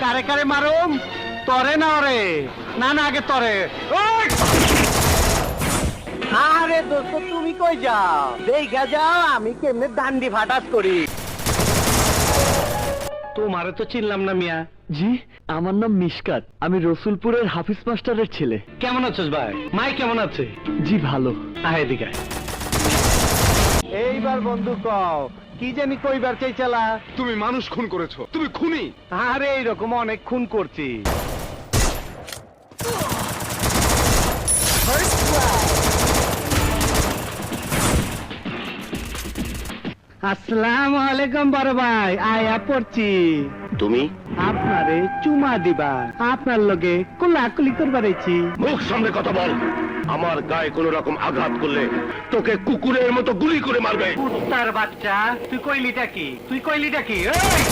কারে কারে মারুম তরে না ওরে না না আগে তরে আরে দোস্ত তুমি কই যাও দেখা যাও আমি কেমনে ডান্ডি ফাটাস করি তোমারে তো চিনলাম না মিয়া জি আমার নাম মিশকাত আমি রসুলপুরের হাফিজ মাস্টারের ছেলে কেমন আছিস ভাই মাই কেমন আছে জি ভালো আয় এদিকে আয়। এইবার বন্ধু কও কি জানি কইবার চাইছালা তুমি মানুষ খুন করেছো, তুমি খুনি। আরে এইরকম অনেক খুন করছি আসসালামু আলাইকুম বড় ভাই আয়া পড়ছি তুমি আপনারে চুমা দিবা আপনার লগে কোলাকুলি করবার আইছি মুখ সামনে কথা বল। আমার গায়ে কোন রকম আঘাত করলে তোকে কুকুরের মতো গুলি করে মারবে। কুত্তার বাচ্চা তুই কইলিটা কি এই